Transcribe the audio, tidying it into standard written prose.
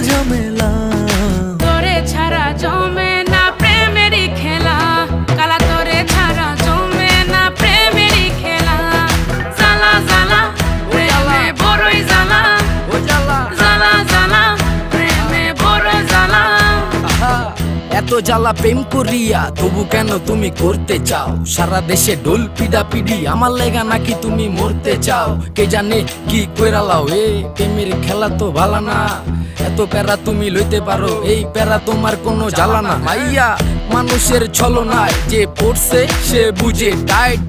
ঝামেলা। তোরে ছাড়া জমে না প্রেমেরই খেলা, কালা তোরে ছাড়া জমে না প্রেমেরই খেলা। জ্বালা জ্বালা প্রেমে বড়ই জ্বালা, জ্বালা জ্বালা প্রেমে বড় জ্বালা। এত জ্বালা প্রেম করিয়া তবু কেন তুমি করতে চাও? সারা দেশে ঢোল পিডা পিডি, আমার লেগা নাকি তুমি মরতে চাও? কে জানে কি কইরা লাও, এ প্রেমের খেলা তো ভালা না। এত প্যারা তুমি লইতে পারো, এই প্যারা তোমার কোনো জ্বালা না। ভাইয়া মানুষের ছলনায় যে পড়ছে সে বুঝে, টাইট